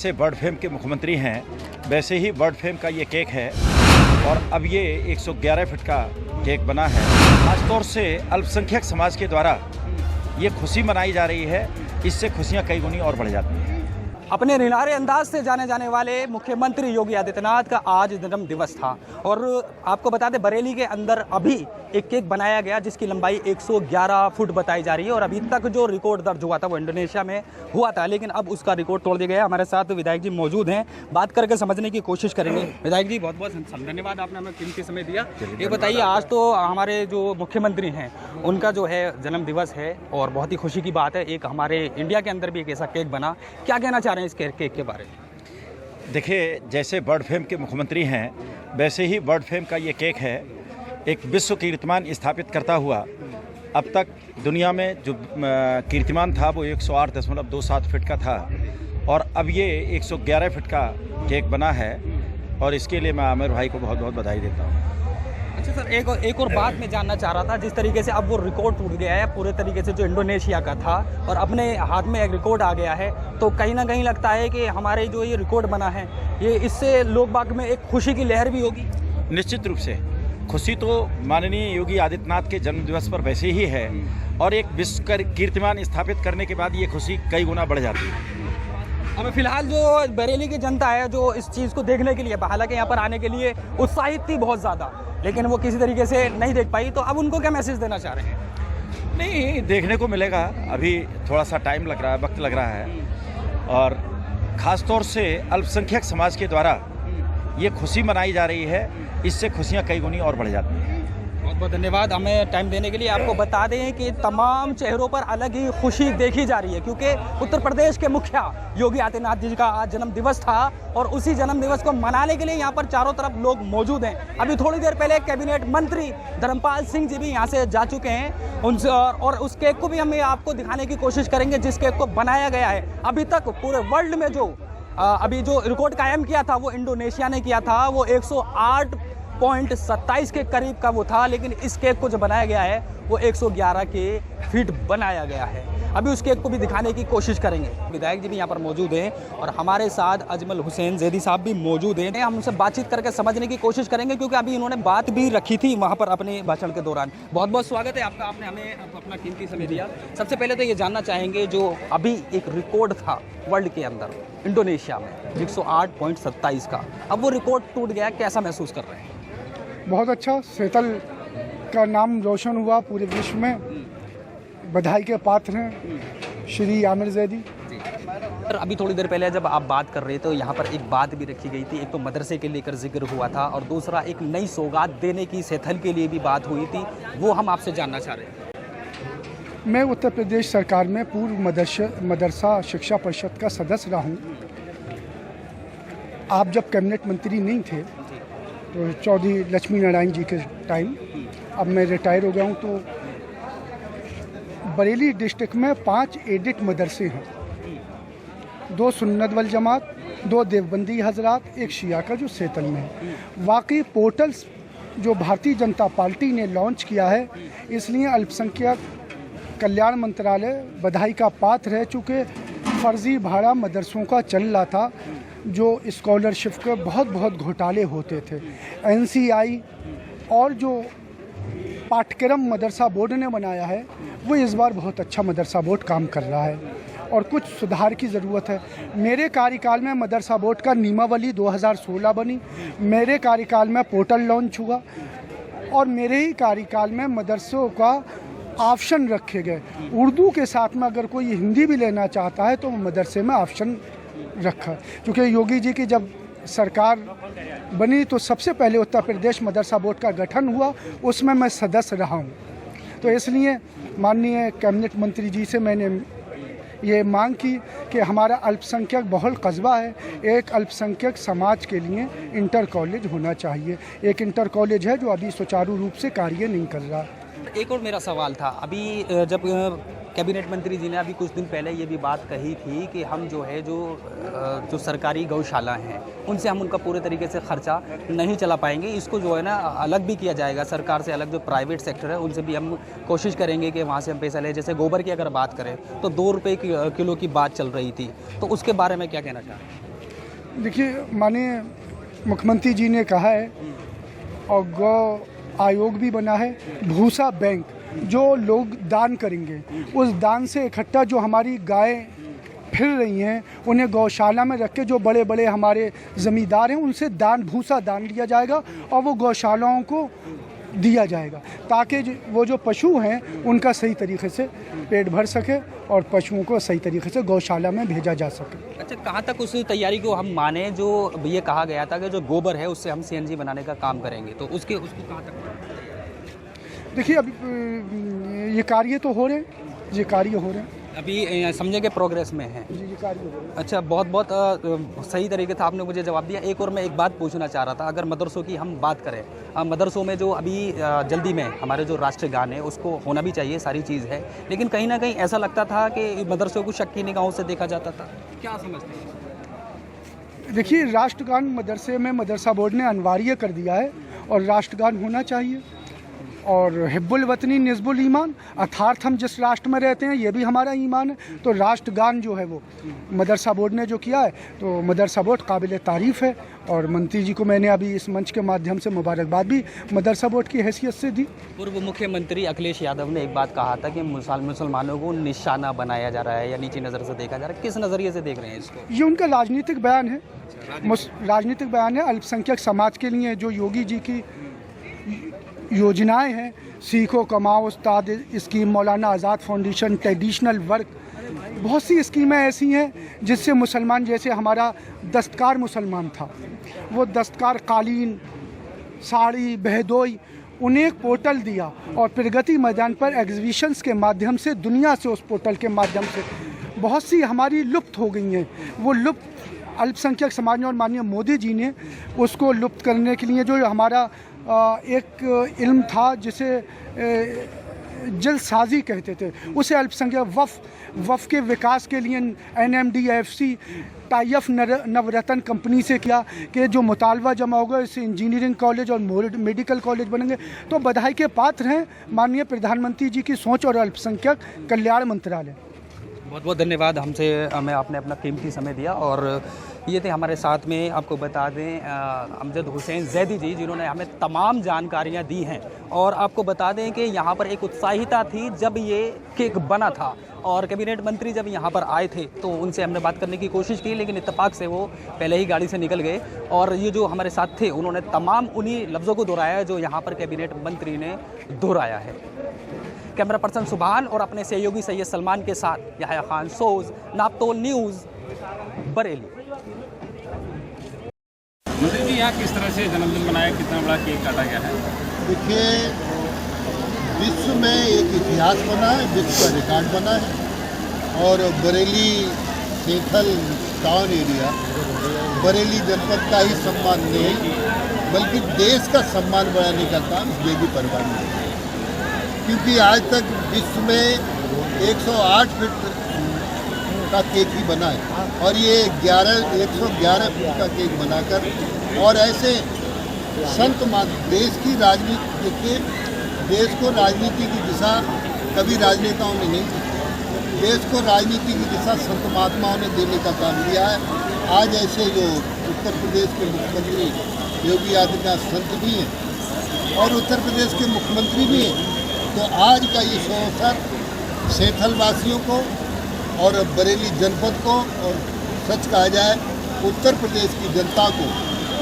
जैसे bird fame के मुख्यमंत्री हैं वैसे ही बर्ड फेम का ये केक है और अब ये 111 फीट का केक बना है। खासतौर से अल्पसंख्यक समाज के द्वारा ये खुशी मनाई जा रही है, इससे खुशियाँ कई गुनी और बढ़ जाती हैं। अपने निराले अंदाज से जाने जाने वाले मुख्यमंत्री योगी आदित्यनाथ का आज जन्म दिवस था और आपको बता दें बरेली के अंदर अभी एक केक बनाया गया जिसकी लंबाई 111 फुट बताई जा रही है और अभी तक जो रिकॉर्ड दर्ज हुआ था वो इंडोनेशिया में हुआ था, लेकिन अब उसका रिकॉर्ड तोड़ दिया गया। हमारे साथ विधायक जी मौजूद हैं, बात करके समझने की कोशिश करेंगे। विधायक जी बहुत बहुत धन्यवाद, आपने हमें कीमती समय दिया। ये बताइए, आज तो हमारे जो मुख्यमंत्री हैं उनका जो है जन्म दिवस है और बहुत ही खुशी की बात है। एक हमारे इंडिया के अंदर भी एक ऐसा केक बना, क्या कहना चाह रहे हैं इस केक के बारे में? देखिए, जैसे बर्ड फेम के मुख्यमंत्री हैं वैसे ही बर्ड फेम का ये केक है एक विश्व कीर्तिमान स्थापित करता हुआ। अब तक दुनिया में जो कीर्तिमान था वो 108.27 फीट का था और अब ये 111 फीट का केक बना है और इसके लिए मैं आमिर भाई को बहुत बहुत बधाई देता हूँ। अच्छा सर, एक और बात मैं जानना चाह रहा था, जिस तरीके से अब वो रिकॉर्ड टूट गया है पूरे तरीके से जो इंडोनेशिया का था और अपने हाथ में एक रिकॉर्ड आ गया है, तो कहीं ना कहीं लगता है कि हमारे जो ये रिकॉर्ड बना है ये इससे लोग बाग में एक खुशी की लहर भी होगी। निश्चित रूप से खुशी तो माननीय योगी आदित्यनाथ के जन्मदिवस पर वैसे ही है और एक विश्व कीर्तिमान स्थापित करने के बाद ये खुशी कई गुना बढ़ जाती है। हमें फिलहाल जो बरेली की जनता है जो इस चीज़ को देखने के लिए, हालांकि यहाँ पर आने के लिए उत्साहित थी बहुत ज़्यादा, लेकिन वो किसी तरीके से नहीं देख पाई, तो अब उनको क्या मैसेज देना चाह रहे हैं? नहीं, देखने को मिलेगा, अभी थोड़ा सा टाइम लग रहा है, वक्त लग रहा है और ख़ास तौर से अल्पसंख्यक समाज के द्वारा ये खुशी मनाई जा रही है, इससे खुशियाँ कई गुनी और बढ़ जाती हैं। बहुत बहुत धन्यवाद हमें टाइम देने के लिए। आपको बता दें कि तमाम चेहरों पर अलग ही खुशी देखी जा रही है क्योंकि उत्तर प्रदेश के मुखिया योगी आदित्यनाथ जी का आज जन्म दिवस था और उसी जन्म दिवस को मनाने के लिए यहाँ पर चारों तरफ लोग मौजूद हैं। अभी थोड़ी देर पहले कैबिनेट मंत्री धर्मपाल सिंह जी भी यहाँ से जा चुके हैं उनसे और उस केक को भी हम आपको दिखाने की कोशिश करेंगे जिस केक को बनाया गया है। अभी तक पूरे वर्ल्ड में जो अभी जो रिकॉर्ड कायम किया था वो इंडोनेशिया ने किया था, वो 108.27 के करीब का वो था, लेकिन इस केक को जो बनाया गया है वो 111 के फीट बनाया गया है। अभी उस केक को भी दिखाने की कोशिश करेंगे। विधायक जी भी यहाँ पर मौजूद हैं और हमारे साथ अजमल हुसैन जैदी साहब भी मौजूद हैं। हम उनसे बातचीत करके समझने की कोशिश करेंगे क्योंकि अभी इन्होंने बात भी रखी थी वहाँ पर अपने भाषण के दौरान। बहुत बहुत स्वागत है आपका, आपने हमें अपना कीमती समय दिया। सबसे पहले तो ये जानना चाहेंगे, जो अभी एक रिकॉर्ड था वर्ल्ड के अंदर इंडोनेशिया में 108.27 का, अब वो रिकॉर्ड टूट गया, कैसा महसूस कर रहे हैं? बहुत अच्छा, सेतल का नाम रोशन हुआ पूरे विश्व में। बधाई के पात्र हैं श्री आमिर जैदी। सर, अभी थोड़ी देर पहले जब आप बात कर रहे थे तो यहाँ पर एक बात भी रखी गई थी, एक तो मदरसे के लेकर जिक्र हुआ था और दूसरा एक नई सौगात देने की सेथल के लिए भी बात हुई थी, वो हम आपसे जानना चाह रहे हैं। मैं उत्तर प्रदेश सरकार में पूर्व मदरसा शिक्षा परिषद का सदस्य रहा हूँ। आप जब कैबिनेट मंत्री नहीं थे तो चौधरी लक्ष्मी नारायण जी के टाइम, अब मैं रिटायर हो गया हूँ, तो बरेली डिस्ट्रिक्ट में 5 एडिट मदरसे हैं, 2 सुन्नत वल जमात, 2 देवबंदी हजरात, 1 शिया का जो सेतल में है। वाकई पोर्टल्स जो भारतीय जनता पार्टी ने लॉन्च किया है, इसलिए अल्पसंख्यक कल्याण मंत्रालय बधाई का पात्र है। चूँकि फर्जी भाड़ा मदरसों का चल रहा था, जो स्कॉलरशिप के बहुत घोटाले होते थे, NCI और जो पाठ्यक्रम मदरसा बोर्ड ने बनाया है वो इस बार बहुत अच्छा मदरसा बोर्ड काम कर रहा है और कुछ सुधार की ज़रूरत है। मेरे कार्यकाल में मदरसा बोर्ड का नियमावली 2016 बनी, मेरे कार्यकाल में पोर्टल लॉन्च हुआ और मेरे ही कार्यकाल में मदरसों का ऑप्शन रखे गए। उर्दू के साथ में अगर कोई हिंदी भी लेना चाहता है तो मदरसे में ऑप्शन रखा, क्योंकि योगी जी की जब सरकार बनी तो सबसे पहले उत्तर प्रदेश मदरसा बोर्ड का गठन हुआ, उसमें मैं सदस्य रहा हूँ। तो इसलिए माननीय कैबिनेट मंत्री जी से मैंने ये मांग की कि हमारा अल्पसंख्यक बहुल कस्बा है, एक अल्पसंख्यक समाज के लिए इंटर कॉलेज होना चाहिए। एक इंटर कॉलेज है जो अभी सुचारू रूप से कार्य नहीं कर रहा। एक और मेरा सवाल था, अभी जब कैबिनेट मंत्री जी ने अभी कुछ दिन पहले ये भी बात कही थी कि हम जो है जो सरकारी गौशाला हैं उनसे हम उनका पूरे तरीके से खर्चा नहीं चला पाएंगे, इसको जो है ना अलग भी किया जाएगा सरकार से अलग। जो प्राइवेट सेक्टर है उनसे भी हम कोशिश करेंगे कि वहाँ से हम पैसा लें। जैसे गोबर की अगर बात करें तो 2 रुपये किलो की बात चल रही थी, तो उसके बारे में क्या कहना चाहें? देखिए, माननीय मुख्यमंत्री जी ने कहा है और गौ आयोग भी बना है, भूसा बैंक जो लोग दान करेंगे उस दान से इकट्ठा जो हमारी गाय फिर रही हैं उन्हें गौशाला में रख के जो बड़े बड़े हमारे ज़मींदार हैं उनसे भूसा दान लिया जाएगा और वो गौशालाओं को दिया जाएगा ताकि वो जो पशु हैं उनका सही तरीके से पेट भर सके और पशुओं को सही तरीके से गौशाला में भेजा जा सके। अच्छा, कहाँ तक उस तैयारी को हम माने जो ये कहा गया था कि जो गोबर है उससे हम सीएनजी बनाने का काम करेंगे, तो उसको कहाँ तक? देखिए, अभी ये कार्य तो हो रहे हैं, अभी समझे के प्रोग्रेस में है। जी, कार्य हो रहे हैं। अच्छा, बहुत सही तरीके से आपने मुझे जवाब दिया। एक और मैं एक बात पूछना चाह रहा था, अगर मदरसों की हम बात करें, मदरसों में जो अभी जल्दी में हमारे जो राष्ट्रगान है उसको होना भी चाहिए, सारी चीज़ है, लेकिन कहीं ना कहीं ऐसा लगता था कि मदरसों को शक की निगाहों से देखा जाता था, क्या समझते हैं? देखिए, राष्ट्रगान मदरसे में मदरसा बोर्ड ने अनिवार्य कर दिया है और राष्ट्रगान होना चाहिए। और हिब्बुल वतनी निस्बुल ईमान, अर्थात हम जिस राष्ट्र में रहते हैं ये भी हमारा ईमान है। तो राष्ट्रगान जो है वो मदरसा बोर्ड ने जो किया है तो मदरसा बोर्ड काबिल तारीफ़ है और मंत्री जी को मैंने अभी इस मंच के माध्यम से मुबारकबाद भी मदरसा बोर्ड की हैसियत से दी। पूर्व मुख्यमंत्री अखिलेश यादव ने एक बात कहा था कि मुसलमानों को निशाना बनाया जा रहा है या नीची नज़र से देखा जा रहा है, किस नज़रिए से देख रहे हैं इसको? ये उनका राजनीतिक बयान है, राजनीतिक बयान है। अल्पसंख्यक समाज के लिए जो योगी जी की योजनाएं हैं, सीखो कमाओ उस्ताद स्कीम, मौलाना आज़ाद फाउंडेशन, ट्रेडिशनल वर्क, बहुत सी स्कीमें ऐसी हैं जिससे मुसलमान, जैसे हमारा दस्तकार मुसलमान था, वो दस्तकार कालीन, साड़ी, बहदोई, उन्हें एक पोर्टल दिया और प्रगति मैदान पर एग्जीबिशंस के माध्यम से दुनिया से उस पोर्टल के माध्यम से बहुत सी हमारी लुप्त हो गई हैं। वो लुप्त अल्पसंख्यक समाज ने और माननीय मोदी जी ने उसको लुप्त करने के लिए जो हमारा एक इल्म था जिसे जलसाजी कहते थे, उसे अल्पसंख्यक वफ़ के विकास के लिए NMDFC टाइफ नवरत्न कंपनी से किया कि जो मुतालबा जमा होगा इससे इंजीनियरिंग कॉलेज और मेडिकल कॉलेज बनेंगे। तो बधाई के पात्र हैं माननीय प्रधानमंत्री जी की सोच और अल्पसंख्यक कल्याण मंत्रालय। बहुत बहुत धन्यवाद, हमें आपने अपना कीमती समय दिया। और ये थे हमारे साथ में, आपको बता दें, अमजद हुसैन जैदी जी, जिन्होंने हमें तमाम जानकारियाँ दी हैं। और आपको बता दें कि यहाँ पर एक उत्साहिता थी जब ये केक बना था और कैबिनेट मंत्री जब यहाँ पर आए थे तो उनसे हमने बात करने की कोशिश की, लेकिन इत्तेफाक से वो पहले ही गाड़ी से निकल गए। और ये जो हमारे साथ थे उन्होंने तमाम उन्हीं लफ्ज़ों को दोहराया जो यहाँ पर कैबिनेट मंत्री ने दोहराया है। कैमरा पर्सन सुभान और अपने सहयोगी सैयद सलमान के साथ याह्या खान, सोज, नापतोल न्यूज़, बरेली। मंत्री जी, यहाँ किस तरह से जन्मदिन मनाया, कितना बड़ा केक काटा गया है? देखिए, विश्व में एक इतिहास बना है, विश्व का रिकॉर्ड बना है और Bareilly central town area, Bareilly जनपद का ही सम्मान नहीं बल्कि देश का सम्मान बढ़ाने का काम बेगी परिवार ने किया, क्योंकि आज तक विश्व में 108 फीट का केक ही बना है और ये 111 फीट का केक बनाकर और ऐसे संत देश की राजनीति, देखिए देश को राजनीति की दिशा कभी राजनेताओं ने नहीं दी, देश को राजनीति की दिशा संत महात्माओं ने देने का काम किया है। आज ऐसे जो उत्तर प्रदेश के मुख्यमंत्री योगी आदित्यनाथ संत भी हैं और उत्तर प्रदेश के मुख्यमंत्री भी हैं, तो आज का ये शुभ अवसर सेंथल वासियों को और बरेली जनपद को और सच कहा जाए उत्तर प्रदेश की जनता को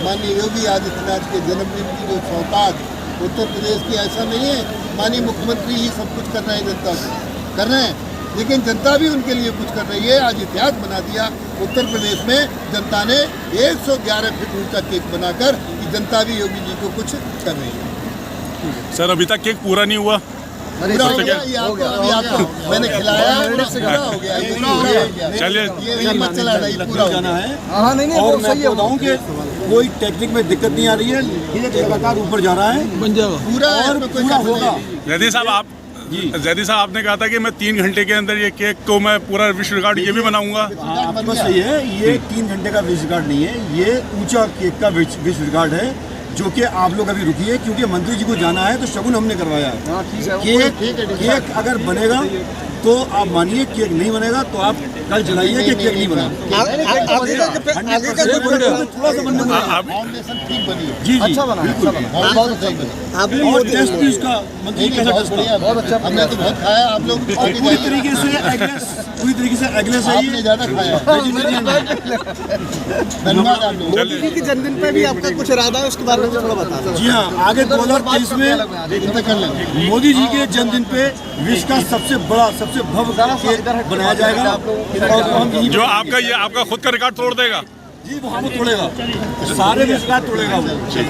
माननीय योगी आदित्यनाथ के जन्मदिन की जो सौगात उत्तर प्रदेश की, ऐसा नहीं है माननीय मुख्यमंत्री ही सब कुछ कर रहे हैं, जनता को कर रहे हैं, लेकिन जनता भी उनके लिए कुछ कर रही है। आज इतिहास बना दिया उत्तर प्रदेश में जनता ने 111 फीट ऊंचा केक बनाकर कि जनता भी योगी जी को कुछ कर रही है। सर, अभी तक केक पूरा नहीं हुआ? पूरा हो गया, ये आपको मैंने खिलाया, पूरा हो गया। चलिए, ये मत चलाना, ये पूरा जाना है। हाँ, नहीं, और मैं बताऊँ कि कोई टेक्निक में दिक्कत नहीं आ रही है, लगातार ऊपर जा रहा है, बन जाएगा पूरा और पूरा होगा। जैदी साहब, आपने कहा था कि मैं 3 घंटे के अंदर ये केक को मैं पूरा विश्व रिकॉर्ड ये भी बनाऊंगा। आपको सही है, ये 3 घंटे का विश्व रिकॉर्ड नहीं है, ये ऊंचा केक का विश्व रिकॉर्ड है, जो कि आप लोग अभी रुकिए क्योंकि मंत्री जी को जाना है तो शगुन हमने करवाया है। केक अगर बनेगा तो आप मानिए केक नहीं बनेगा, तो आप कल जलाइए कि केक नहीं बना। थोड़ा सा बनने में फाउंडेशन ठीक बनी है। जी अच्छा बना, अच्छा बना, बहुत सही बना। और टेस्ट भी उसका मंत्री कैसा टेस्ट बढ़िया, बहुत अच्छा। हमने तो बहुत खाया, आप लोग पूरी तरीके से एगलेस है आपने ये। ज्यादा खाया। धन्यवाद आप लोग। मोदी के जन्मदिन पे भी आपका कुछ इरादा है, उसके बारे में थोड़ा बता दो। जी हाँ, आगे 2023 में कर लेंगे। मोदी जी के जन्मदिन पे विश्व का सबसे बड़ा, सबसे भव्य केक बनाया जाएगा और हम यही जो आपका खुद का रिकॉर्ड तोड़ देगा। जी वो हम तोड़ेगा, सारे विश्व का तोड़ेगा वो।